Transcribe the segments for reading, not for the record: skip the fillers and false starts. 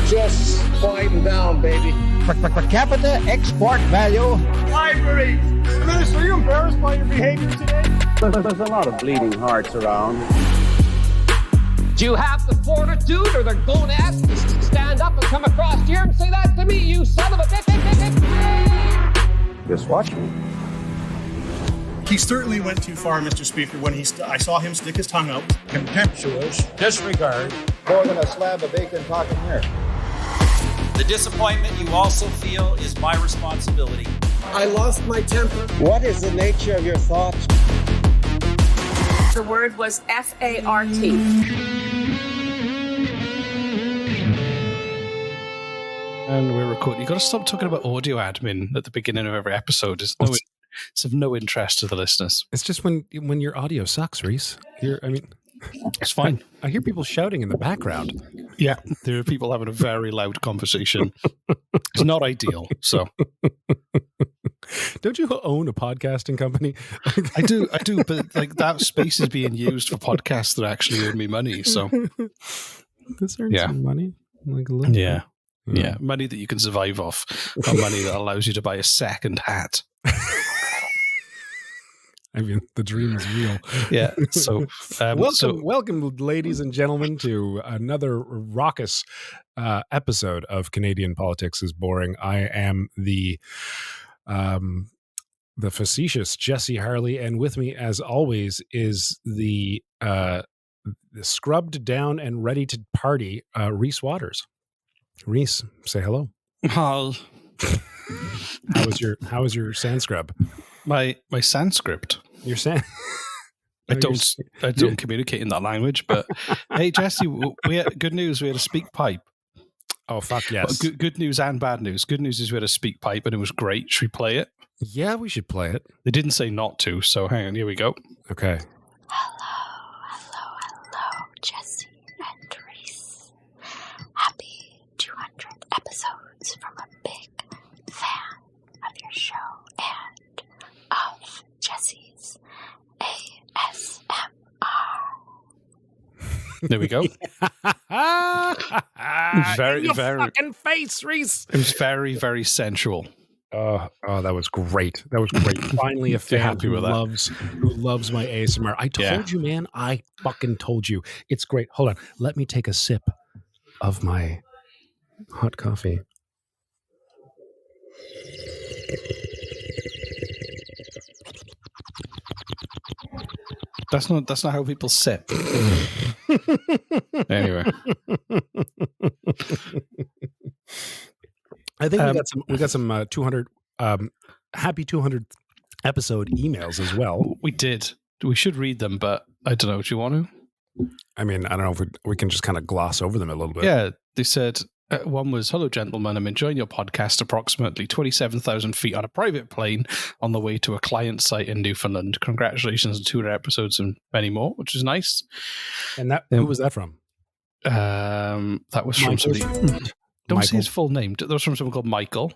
Just quieten down, baby. Per capita export value. Library. Minister, are you embarrassed by your behavior today? There's a lot of bleeding hearts around. Do you have the fortitude or the gonads to stand up and come across here and say that to me, you son of a bitch? Just watch me. He certainly went too far, Mr. Speaker, when I saw him stick his tongue out. Contemptuous disregard. More than a slab of bacon talking here. The disappointment you also feel is my responsibility. I lost my temper. What is the nature of your thoughts? The word was FART. And we're recording. You've got to stop talking about audio admin at the beginning of every episode. It's of no interest to the listeners. It's just when your audio sucks, Reese. It's fine. I hear people shouting in the background. Yeah, there are people having a very loud conversation. It's not ideal. So, don't you own a podcasting company? I do, but like that space is being used for podcasts that actually earn me money. So, this earns some money, like a little. Yeah, money that you can survive off, or money that allows you to buy a second hat. I mean, the dream is real. Yeah. So, welcome, ladies and gentlemen, to another raucous episode of Canadian Politics is Boring. I am the facetious Jesse Harley, and with me, as always, is the scrubbed down and ready to party Reese Waters. Reese, say hello. Hi. How was your sand scrub? My Sanskrit. Your sand. I don't communicate in that language, but hey, Jesse, we had good news. We had a speak pipe. Oh, fuck yes. Good news and bad news. Good news is we had a speak pipe and it was great. Should we play it? Yeah, we should play it. They didn't say not to, so hang on. Here we go. Okay. Hello, Jesse and Reese. Happy 200 episodes from a big fan of your show and of Jesse's ASMR. There we go. Very fucking face, Reese. It was very, very sensual. Oh, that was great. That was great. Finally, a fan who loves my ASMR. I told you, man. I fucking told you. It's great. Hold on. Let me take a sip of my hot coffee. That's not how people sip. Anyway. I think we got some 200 happy 200th episode emails as well. We did. We should read them, but I don't know. Do you want to? I mean, I don't know if we can just kind of gloss over them a little bit. Yeah, they said one was, "Hello, gentlemen. I'm enjoying your podcast approximately 27,000 feet on a private plane on the way to a client site in Newfoundland. Congratulations on 200 episodes and many more," which is nice. And who was that from? That was from somebody. Don't say his full name. That was from someone called Michael.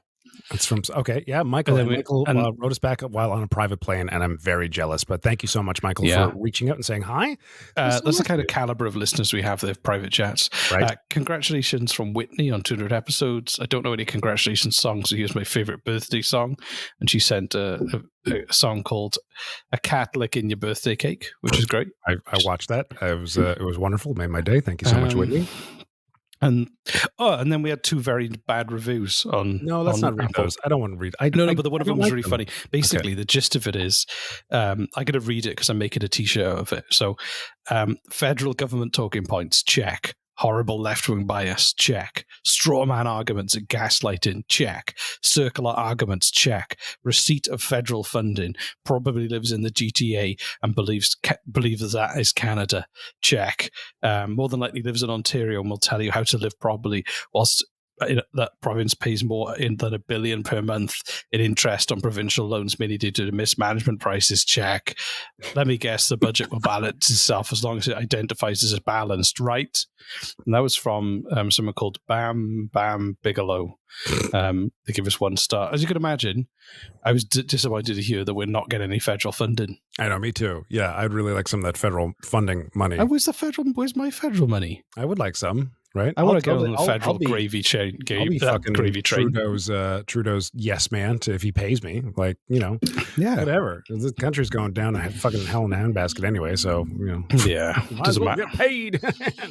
It's from, okay, yeah, Michael. Michael wrote us back while on a private plane, and I'm very jealous. But thank you so much, Michael, for reaching out and saying hi. That's the kind of caliber of listeners we have. They have private chats. Right. Congratulations from Whitney on 200 episodes. I don't know any congratulations songs, so here's my favorite birthday song. And she sent a song called "A Cat Licking Your Birthday Cake," which is great. I watched that. It was wonderful. It made my day. Thank you so much, Whitney. And then we had two very bad reviews on. No, let's not read those. I don't want to read. No, but the one of them was really funny. Basically, the gist of it is, I'm going to read it because I'm making a T-shirt of it. So, federal government talking points, check. Horrible left-wing bias, check. Strawman arguments and gaslighting, check. Circular arguments, check. Receipt of federal funding, probably lives in the GTA and believes that is Canada, check. More than likely lives in Ontario and will tell you how to live properly whilst that province pays more than $1 billion per month in interest on provincial loans, mainly due to the mismanagement prices, check. Let me guess, the budget will balance itself as long as it identifies as balanced, right? And that was from someone called Bam Bigelow. They give us 1 star. As you can imagine, I was disappointed to hear that we're not getting any federal funding. I know, me too. Yeah, I'd really like some of that federal funding money. Where's my federal money? I would like some. right? I want to get on the I'll federal be- gravy train. I'll be fucking Gravy train. Trudeau's yes man if he pays me. Like, Yeah. whatever. The country's going down a fucking hell in a handbasket anyway. So Yeah, might as well get paid.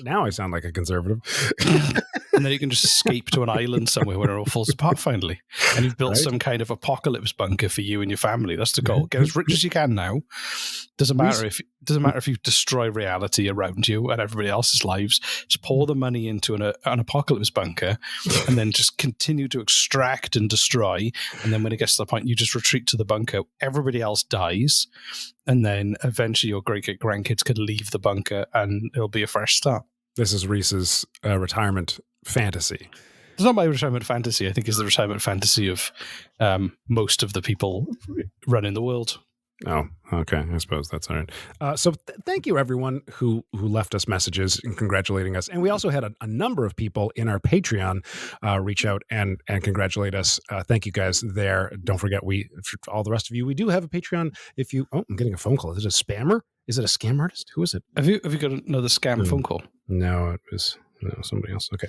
Now I sound like a conservative. And then you can just escape to an island somewhere where it all falls apart finally. And you've built some kind of apocalypse bunker for you and your family. That's the goal. Get as rich as you can now. Doesn't matter if you destroy reality around you and everybody else's lives. Just pour the money into an apocalypse bunker and then just continue to extract and destroy. And then when it gets to the point, you just retreat to the bunker. Everybody else dies. And then eventually your great-grandkids could leave the bunker and it'll be a fresh start. This is Reese's retirement fantasy. It's not my retirement fantasy. I think it's the retirement fantasy of most of the people running the world. Oh, okay. I suppose that's all right. So thank you, everyone who left us messages and congratulating us. And we also had a number of people in our Patreon reach out and congratulate us. Thank you guys there. Don't forget, for all the rest of you, we do have a Patreon. I'm getting a phone call. Is it a spammer? Is it a scam artist? Who is it? Have you got another scam phone call? No, it was somebody else. Okay.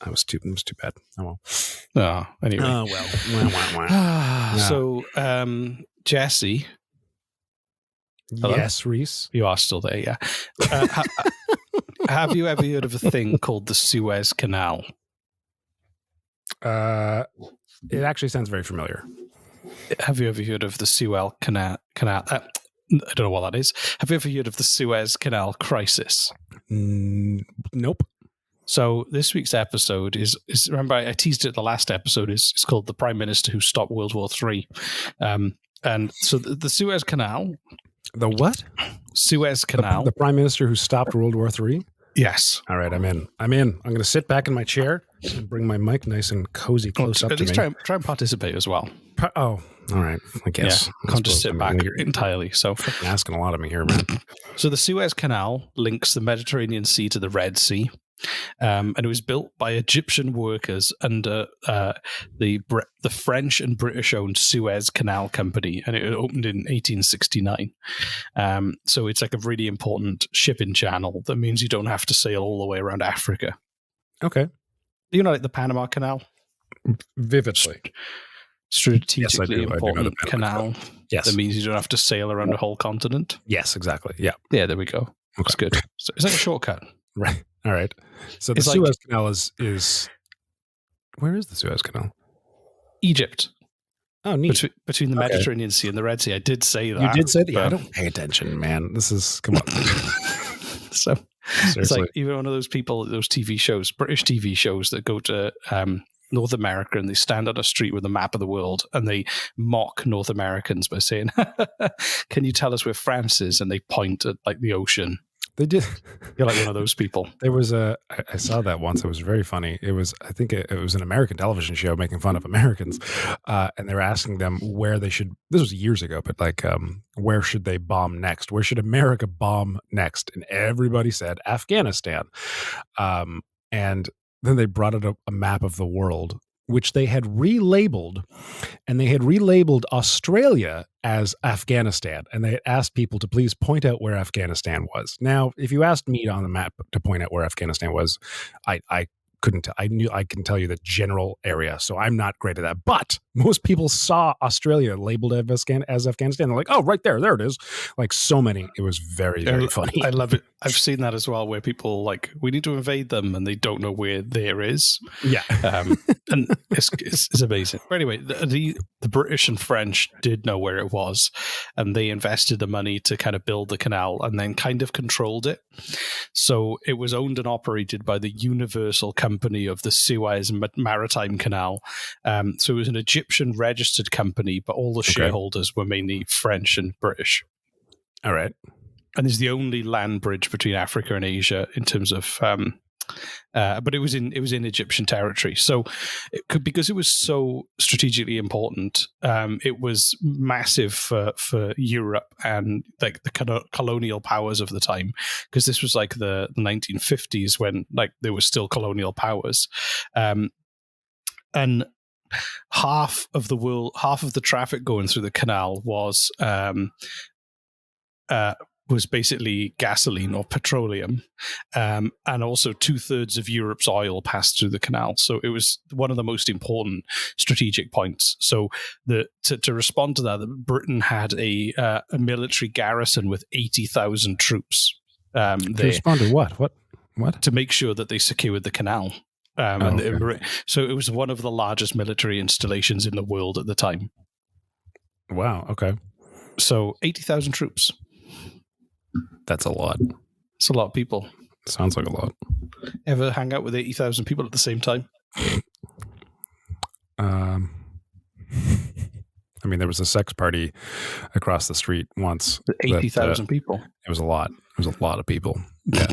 It was too bad. Oh, well. Oh, anyway. Oh, well. So, Jesse. Hello? Yes, Reese. You are still there, yeah. Have you ever heard of a thing called the Suez Canal? It actually sounds very familiar. Have you ever heard of the Suez Canal? I don't know what that is. Have you ever heard of the Suez Canal crisis? Nope. So this week's episode is remember I teased it the last episode, is called The Prime Minister Who Stopped World War III. And so the Suez Canal... The what? Suez Canal. The Prime Minister Who Stopped World War III? Yes. All right, I'm in. I'm going to sit back in my chair and bring my mic nice and cozy close up to me. At least try and participate as well. All right. I guess. Yeah, can't just sit back entirely. So you're asking a lot of me here, man. So the Suez Canal links the Mediterranean Sea to the Red Sea. And it was built by Egyptian workers under the French and British-owned Suez Canal Company, and it opened in 1869. So it's like a really important shipping channel that means you don't have to sail all the way around Africa. Okay. Like the Panama Canal? Vividly. Strategically important canal. Yes. That means you don't have to sail around the whole continent. Yes, exactly. Yeah. Yeah, there we go. Looks good. So it's like a shortcut. Right. All right. So the Suez Canal is where is the Suez Canal? Egypt. Oh, neat. Between the Mediterranean Sea and the Red Sea. I did say that. You did say that? Yeah, I don't pay attention, man. Come on. So seriously. It's like even one of those people, those TV shows, British TV shows that go to North America and they stand on a street with a map of the world and they mock North Americans by saying, "Can you tell us where France is?" And they point at like the ocean. They did. You're like one of those people. There was I saw that once. It was very funny. I think it was an American television show making fun of Americans. And they were asking them where they should, this was years ago, but like, where should they bomb next? Where should America bomb next? And everybody said Afghanistan. And then they brought it a map of the world, which they had relabeled, and they had relabeled Australia as Afghanistan. And they had asked people to please point out where Afghanistan was. Now, if you asked me on the map to point out where Afghanistan was, I couldn't. I can tell you the general area, so I'm not great at that. But most people saw Australia labeled as Afghanistan. They're like, "Oh, right there it is." Like so many, it was very, very funny. I love it. I've seen that as well, where people like, we need to invade them, and they don't know where there is. Yeah, and it's amazing. But anyway, the British and French did know where it was, and they invested the money to kind of build the canal, and then kind of controlled it. So it was owned and operated by the Universal Company of the Suez Maritime Canal. So it was an Egyptian registered company, but all the shareholders were mainly French and British. All right. And it's the only land bridge between Africa and Asia in terms of, but it was in Egyptian territory. So because it was so strategically important, it was massive for Europe and like the colonial powers of the time, because this was like the 1950s when like there was still colonial powers, and half of the traffic going through the canal was was basically gasoline or petroleum, and also 2/3 of Europe's oil passed through the canal. So it was one of the most important strategic points. So to respond to that, Britain had a military garrison with 80,000 troops. To respond to what? What? To make sure that they secured the canal. So it was one of the largest military installations in the world at the time. Wow. Okay. So 80,000 troops. That's a lot. It's a lot of people. Sounds like a lot. Ever hang out with 80,000 people at the same time? I mean, there was a sex party across the street once. 80,000 people. It was a lot. It was a lot of people. Yeah.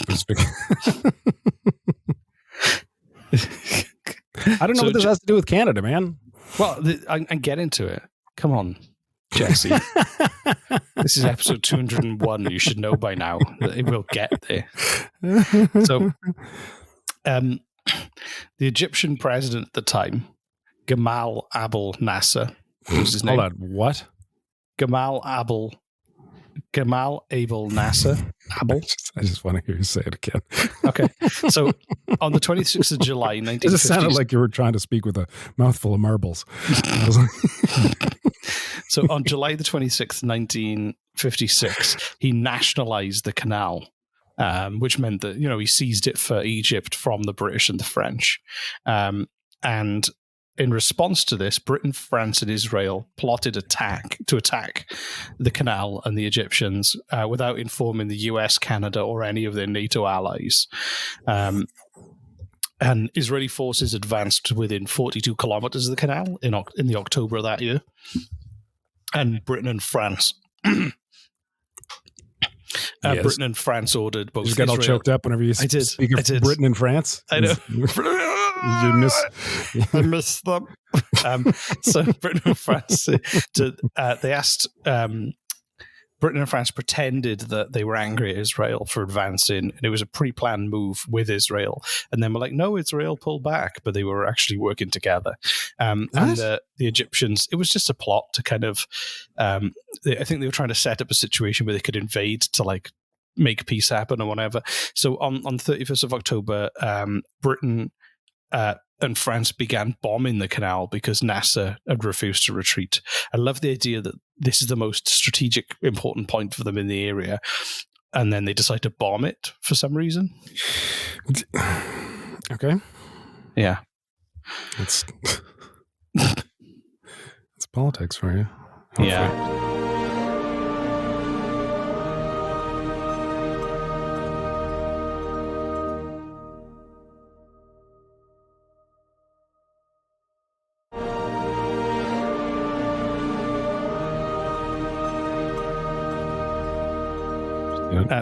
I don't know what this has to do with Canada, man. Well, I get into it. Come on, Jesse. This is episode 201. You should know by now that it will get there. So, the Egyptian president at the time, Gamal Abdel Nasser, was his name. Hold on, what? Gamal Abdel Nasser. Abel. I just want to hear you say it again. Okay. So on the 26th of July, 1950. It just sounded like you were trying to speak with a mouthful of marbles. So on July the 26th, 1956, he nationalized the canal, which meant that, he seized it for Egypt from the British and the French. And in response to this, Britain, France, and Israel plotted to attack the canal and the Egyptians without informing the US, Canada, or any of their NATO allies. And Israeli forces advanced within 42 kilometers of the canal in the October of that year. And Britain and France... Yes. Britain and France ordered both. You get all choked up whenever you speak of Britain and France. I know. I missed them. So Britain and France, they asked. Britain and France pretended that they were angry at Israel for advancing, and it was a pre-planned move with Israel. And then we're like, no, Israel pulled back, but they were actually working together. And the Egyptians, it was just a plot to kind of, I think they were trying to set up a situation where they could invade to like make peace happen or whatever. So on 31st of October, Britain and France began bombing the canal because Nasser had refused to retreat. I love the idea that this is the most strategic, important point for them in the area, and then they decide to bomb it for some reason. Okay. Yeah. It's politics for you. Hopefully. Yeah.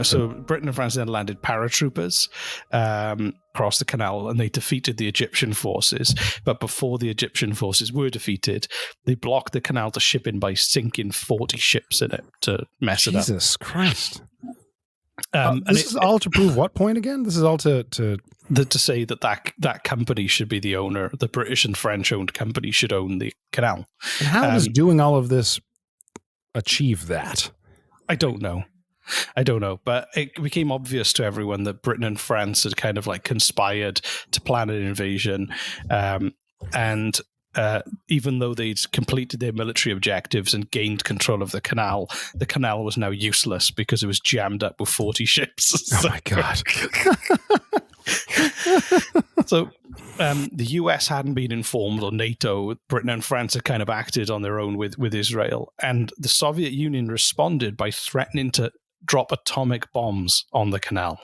So Britain and France then landed paratroopers across the canal, and they defeated the Egyptian forces. But before the Egyptian forces were defeated, they blocked the canal to shipping by sinking 40 ships in it to mess it up. Jesus Christ. This is all to prove what point again? This is all to say that company should be the owner. The British and French owned company should own the canal. And how does doing all of this achieve that? I don't know, but it became obvious to everyone that Britain and France had kind of like conspired to plan an invasion. And even though they'd completed their military objectives and gained control of the canal was now useless because it was jammed up with 40 ships. Oh my God. So the US hadn't been informed, or NATO. Britain and France had kind of acted on their own with Israel. And the Soviet Union responded by threatening to drop atomic bombs on the canal.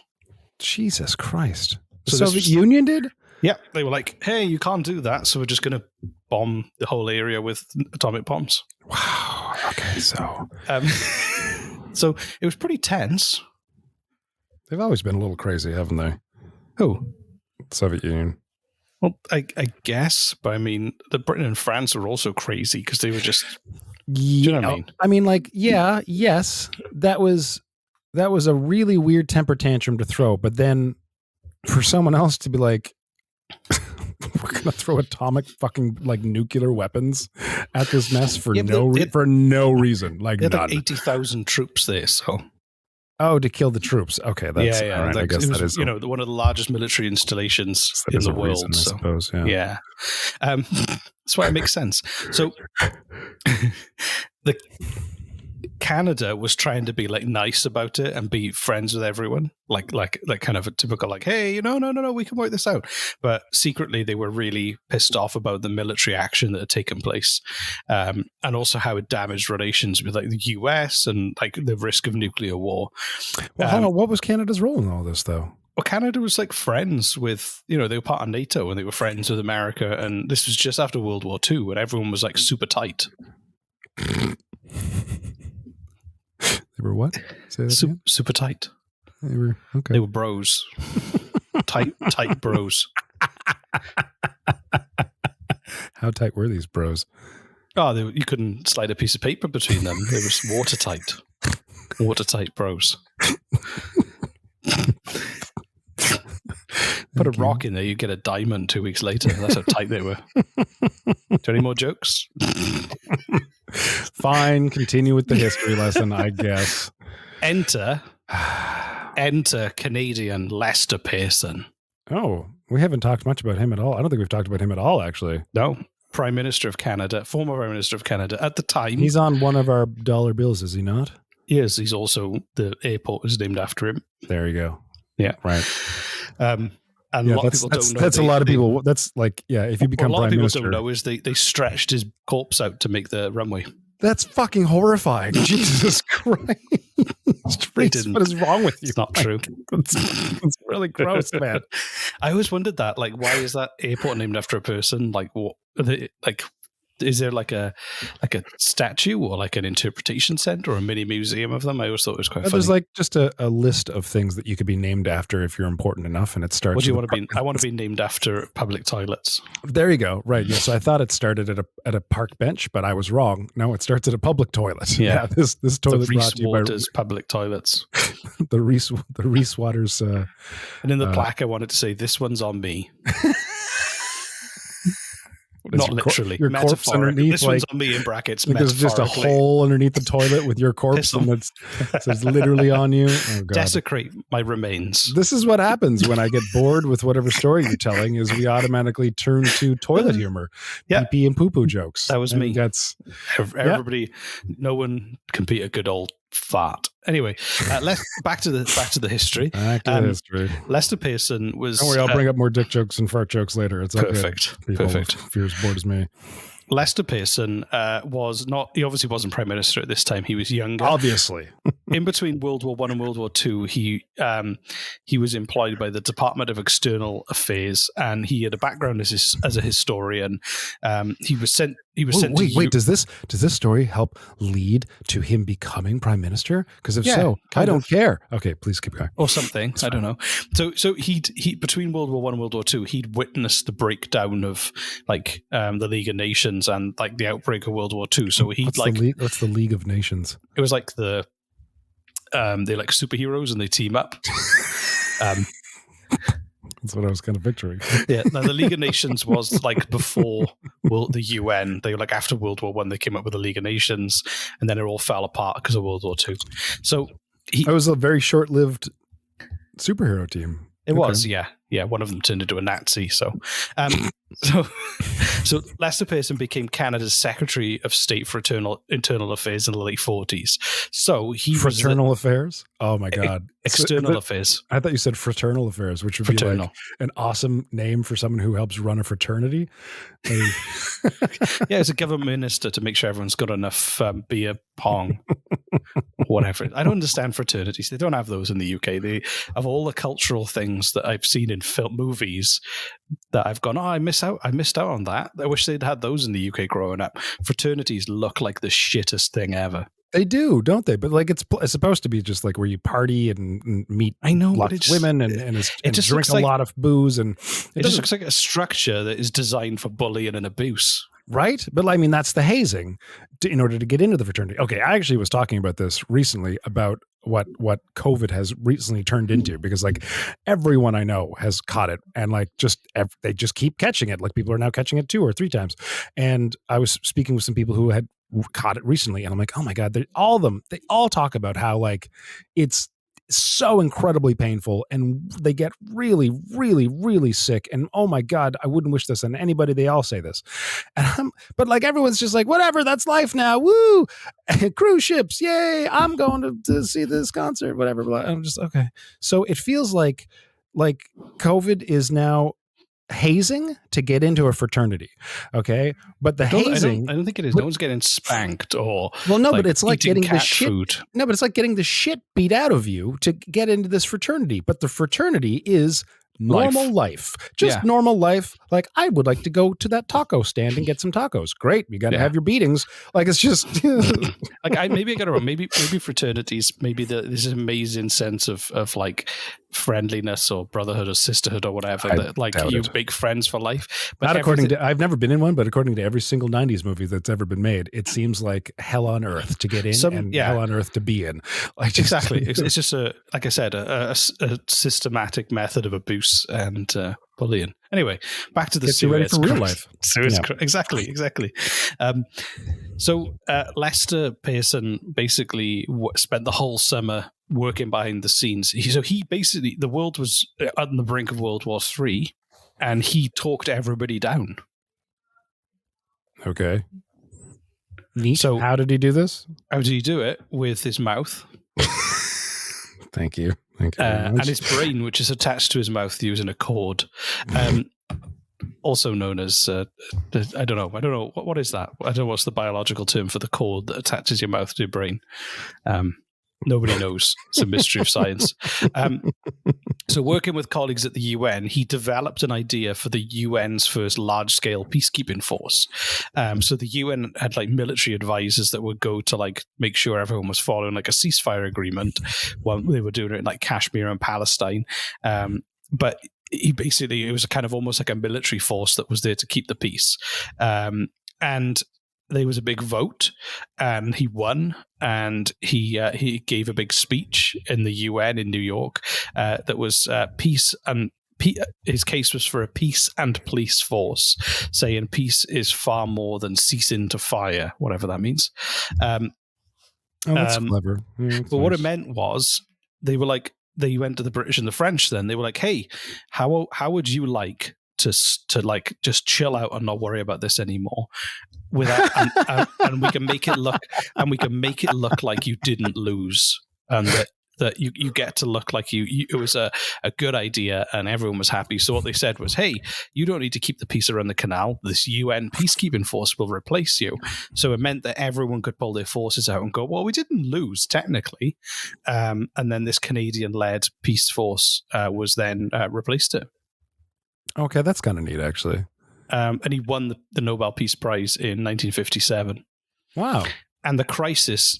Jesus Christ. The So Soviet Union did? Yeah, they were like, hey, you can't do that, so we're just going to bomb the whole area with atomic bombs. Wow. Okay, so... so it was pretty tense. They've always been a little crazy, haven't they? Who? Soviet Union. Well, I guess, but I mean, the Britain and France were also crazy because they were just... Do you know what I mean? I mean, like, yes, that was a really weird temper tantrum to throw, but then for someone else to be like, we're going to throw atomic fucking like nuclear weapons at this mess for no reason. Like, they had like 80,000 troops there, so. Oh, to kill the troops. Okay, that's all right. I guess that is, one of the largest military installations in the world. Reason, I suppose. Yeah. That's why it makes sense. So, Canada was trying to be like nice about it and be friends with everyone, like kind of a typical like, hey, no, we can work this out. But secretly, they were really pissed off about the military action that had taken place, and also how it damaged relations with like the US and like the risk of nuclear war. Well, hold on, what was Canada's role in all this, though? Well, Canada was like friends with, they were part of NATO and they were friends with America, and this was just after World War II, and everyone was like super tight. They were what? Say that again? Super tight. They were okay. They were bros. tight bros. How tight were these bros? Oh, you couldn't slide a piece of paper between them. They were watertight. Watertight bros. Put a rock in there, you get a diamond 2 weeks later. That's how tight they were. Any more jokes? Fine, continue with the history lesson, I guess. Enter Canadian Lester Pearson. Oh, we haven't talked much about him at all. I don't think we've talked about him at all, actually. No. Prime Minister of Canada, former Prime Minister of Canada at the time. He's on one of our dollar bills, is he not? Yes, he's also, the airport is named after him. There you go. Yeah. Right. And a lot of people don't know. That's a lot of people. That's like, if you become prime minister. A lot of people don't know is they stretched his corpse out to make the runway. That's fucking horrifying. Jesus Christ. What is wrong with you? It's not true. It's really gross, man. I always wondered that. Like, why is that airport named after a person? Like, what? Is there like a statue or like an interpretation center or a mini museum of them? I always thought it was quite funny. There's like just a list of things that you could be named after if you're important enough, and it starts. What do you want to be? I want to be named after public toilets. There you go. Right. Yeah. So I thought it started at a park bench, but I was wrong. No, it starts at a public toilet. Yeah. This toilet the brought to you by Waters public toilets. the Reese Waters. And in the plaque, I wanted to say, "This one's on me." Not literally. Your corpse underneath. This one's on me in brackets. There's just a hole underneath the toilet with your corpse, and it says literally on you. Oh, God. Desecrate my remains. This is what happens when I get bored with whatever story you're telling. Is we automatically turn to toilet humor, pee and poo poo jokes. That was me. That's everybody. No one can beat a good old fart. Anyway, back to the history. Back to the history. Lester Pearson was. Don't worry, I'll bring up more dick jokes and fart jokes later. It's perfect. Okay. Perfect. If you're as bored as me. Lester Pearson was not. He obviously wasn't prime minister at this time. He was younger. Obviously, in between World War I and World War II, he was employed by the Department of External Affairs, and he had a background as a historian. He was sent. Wait. Does this story help lead to him becoming prime minister? Because if so, I don't care. Okay, please keep going. Or something. I don't know. So he between World War I and World War II, he'd witnessed the breakdown of like the League of Nations and like the outbreak of World War II. So what's the League of Nations? It was like they're like superheroes and they team up. That's what I was kind of picturing. Yeah, now the League of Nations was like before the UN. They were like after World War I, they came up with the League of Nations, and then it all fell apart because of World War II. So it was a very short-lived superhero team. It was, yeah. One of them turned into a Nazi. So Lester Pearson became Canada's Secretary of State for Internal Affairs in the late 40s. So he Fraternal Affairs? Oh my God. External Affairs. I thought you said Fraternal Affairs, which would be like an awesome name for someone who helps run a fraternity. Yeah, as a government minister to make sure everyone's got enough beer, pong, whatever. I don't understand fraternities. They don't have those in the UK. They have all the cultural things that I've seen in film movies that I've gone, I missed out on that. I wish they'd had those in the UK growing up. Fraternities look like the shittest thing ever. They do, don't they? But like it's supposed to be just like where you party and meet lots of women and drink a lot of booze. And it just looks like a structure that is designed for bullying and abuse. Right? But I mean, that's the hazing in order to get into the fraternity. Okay, I actually was talking about this recently about what COVID has recently turned into, because like everyone I know has caught it, and like they just keep catching it. Like people are now catching it 2 or 3 times. And I was speaking with some people who had caught it recently, and I'm like, oh my God, they all talk about how like it's so incredibly painful, and they get really, really, really sick. And oh my God, I wouldn't wish this on anybody. They all say this. But like everyone's just like, whatever, that's life now. Woo! Cruise ships, yay! I'm going to see this concert, whatever. I'm just okay. So it feels like COVID is now hazing to get into a fraternity, okay? But the hazing, I don't think it is. No one's getting spanked or but it's like getting the shit. Food. No, but it's like getting the shit beat out of you to get into this fraternity. But the fraternity is normal life. Just normal life. Like, I would like to go to that taco stand and get some tacos. Great, you got to have your beatings. Like, it's just like maybe I got it wrong. Maybe fraternities. Maybe this amazing sense of like friendliness or brotherhood or sisterhood or whatever. That like you make friends for life. But not according to. I've never been in one, but according to every single '90s movie that's ever been made, it seems like hell on earth to get in and hell on earth to be in. Like, exactly. It's just like I said, a systematic method of abuse and bullying. Anyway, back to the Suez ready for real life. Suez, exactly. So Lester Pearson basically spent the whole summer working behind the scenes. He basically, the world was on the brink of World War III, and he talked everybody down. Okay. Neat. So how did he do this? How did he do it? With his mouth. Thank you. And his brain, which is attached to his mouth using a cord, also known as I don't know what is that? I don't know what's the biological term for the cord that attaches your mouth to your brain. Nobody knows. It's a mystery of science. So working with colleagues at the UN, he developed an idea for the UN's first large-scale peacekeeping force. So the UN had like military advisors that would go to like make sure everyone was following like a ceasefire agreement while they were doing it in like Kashmir and Palestine. But it was a kind of almost like a military force that was there to keep the peace. And there was a big vote, and he won, and he gave a big speech in the UN in New York that was peace and his case was for a peace and police force, saying peace is far more than ceasing to fire, whatever that means. That's clever. Yeah, but what it meant was they went to the British and the French. Then they were like, "Hey, how would you like to like just chill out and not worry about this anymore, without and we can make it look like you didn't lose, and that you get to look like it was a good idea and everyone was happy." So what they said was, "Hey, you don't need to keep the peace around the canal. This UN peacekeeping force will replace you." So it meant that everyone could pull their forces out and go, "Well, we didn't lose technically," and then this Canadian-led peace force was then replaced it. Okay, that's kind of neat, actually. And he won the Nobel Peace Prize in 1957. Wow. And the crisis,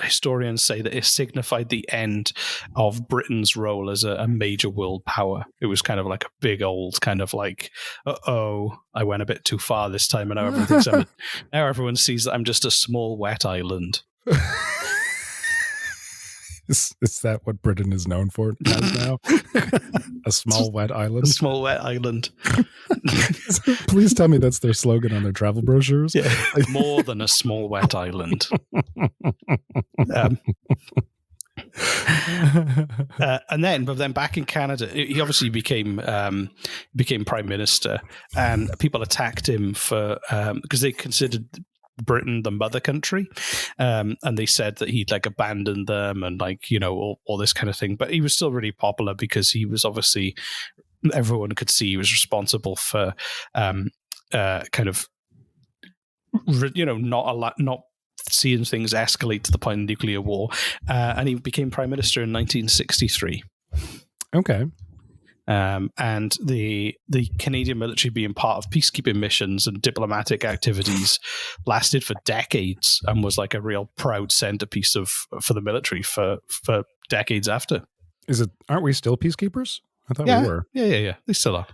historians say that it signified the end of Britain's role as a major world power. It was kind of like a big old kind of like, I went a bit too far this time, and now everyone sees that I'm just a small wet island. Is that what Britain is known for now? A small wet island? A small wet island. Please tell me that's their slogan on their travel brochures. Yeah, more than a small wet island. But then back in Canada, he obviously became prime minister, and people attacked him for because they considered Britain the mother country, and they said that he'd like abandoned them and like, you know, all this kind of thing. But he was still really popular because he was obviously, everyone could see he was responsible for kind of, you know, not seeing things escalate to the point of nuclear war, and he became prime minister in 1963. Okay. And the Canadian military being part of peacekeeping missions and diplomatic activities lasted for decades and was like a real proud centerpiece for the military for decades after. Aren't we still peacekeepers? I thought we were. Yeah. They still are.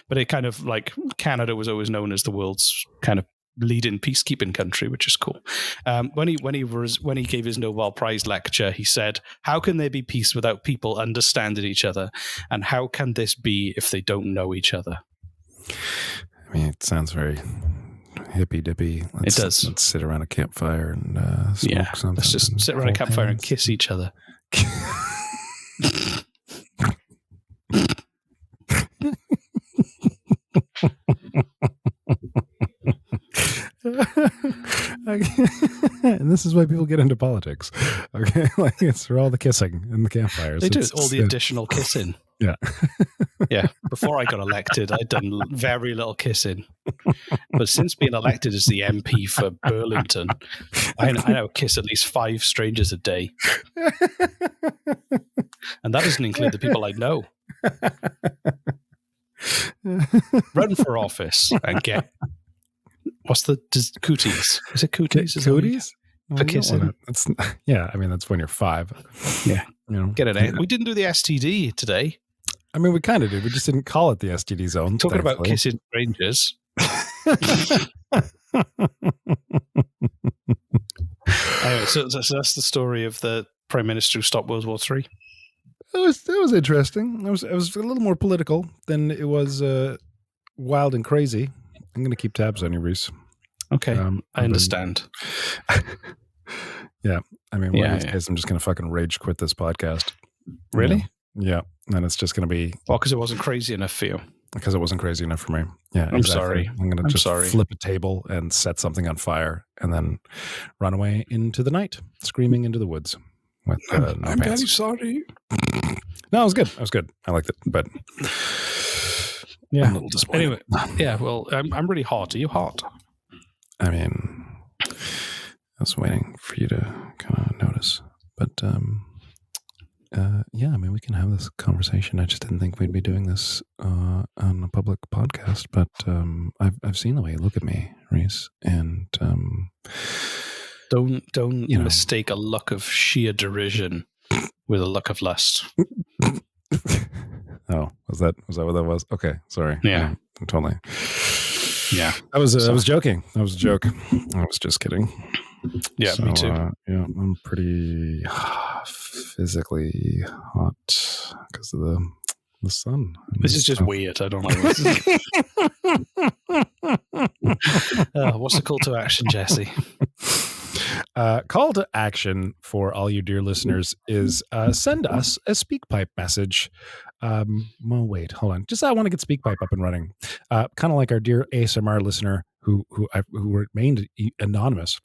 But it kind of like Canada was always known as the world's kind of leading peacekeeping country, which is cool. When he gave his Nobel Prize lecture, he said, "How can there be peace without people understanding each other? And how can this be if they don't know each other?" I mean, it sounds very hippy dippy. It does. Let's sit around a campfire and smoke something. Let's just sit around a campfire and kiss each other. And this is why people get into politics. Okay, like it's for all the kissing and the campfires. They do all the additional kissing. Yeah. Yeah. Before I got elected, I'd done very little kissing. But since being elected as the MP for Burlington, I now kiss at least 5 strangers a day. And that doesn't include the people I know. Run for office and get what's the cooties? Is it cooties? Cooties? For kissing? That's when you're 5. Yeah. You know, get it. We didn't do the STD today. I mean, we kind of did. We just didn't call it the STD zone. Talking about kissing strangers. Anyway, so that's the story of the Prime Minister who stopped World War III. That was interesting. It was a little more political than it was wild and crazy. I'm going to keep tabs on you, Reese. Okay, I understand. Yeah, I mean, one of these days I'm just going to fucking rage quit this podcast. Really? Yeah, and it's just going to be because it wasn't crazy enough for you. Because it wasn't crazy enough for me. Yeah, I'm sorry. I'm going to just flip a table and set something on fire, and then run away into the night, screaming into the woods. With, I'm very sorry. No, it was good. I liked it, but yeah. I'm a little disappointed. Anyway, yeah. Well, I'm really hot. Are you hot? I mean, I was waiting for you to kind of notice, but yeah. I mean, we can have this conversation. I just didn't think we'd be doing this on a public podcast, but I've seen the way you look at me, Reese, and don't mistake a look of sheer derision with a look of lust. Oh, was that what that was? Okay, sorry. Yeah, totally. Yeah, I was joking. That was a joke. I was just kidding. Yeah, me too. Yeah, I'm pretty physically hot because of the sun. This is just weird. I don't know. What's the call to action, Jesse? Call to action for all you dear listeners is send us a SpeakPipe message. Well, wait, hold on. Just I want to get SpeakPipe up and running. Kind of like our dear ASMR listener who remained anonymous.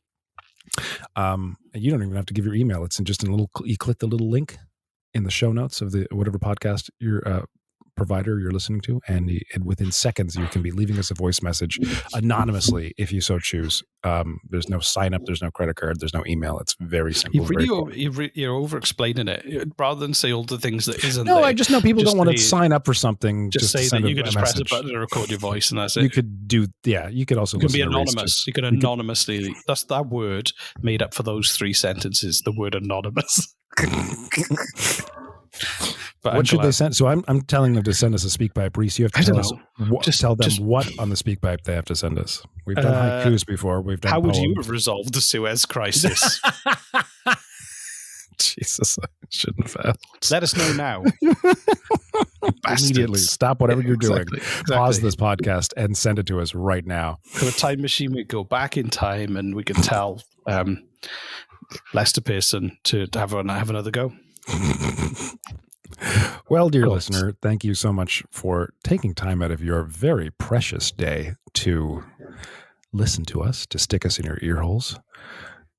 You don't even have to give your email. It's just in a little. You click the little link in the show notes of the whatever podcast your provider you're listening to, and within seconds you can be leaving us a voice message anonymously if you so choose. There's no sign up, there's no credit card, there's no email. It's very simple. You're over explaining it rather than say all the things that isn't. No, I just know people don't want to sign up for something. Just say that you can just press a button and record your voice, and that's it. You could do, yeah. You could also be anonymous. You can anonymously. That's that word made up for those 3 sentences. The word anonymous. But what should they send? So I'm telling them to send us a SpeakPipe. Reese, you have to tell us. Tell them what on the SpeakPipe they have to send us. We've done haikus before. We've done. How would you have resolved the Suez Crisis? Jesus, I shouldn't have asked. Let us know now. Immediately stop whatever you're doing. Exactly. Pause this podcast and send it to us right now. For a time machine, we go back in time and we can tell Lester Pearson to have another go. Well, dear listener, thank you so much for taking time out of your very precious day to listen to us, to stick us in your ear holes.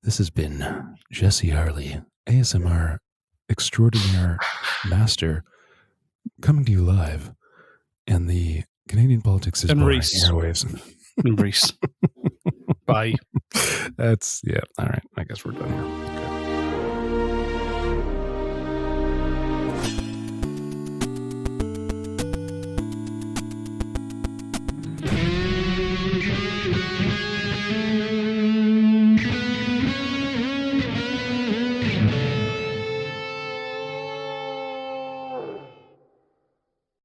This has been Jesse Harley, ASMR extraordinaire master, coming to you live in the Canadian Politics is Boring airwaves. And Reese. Bye. That's, yeah. All right. I guess we're done here. Okay.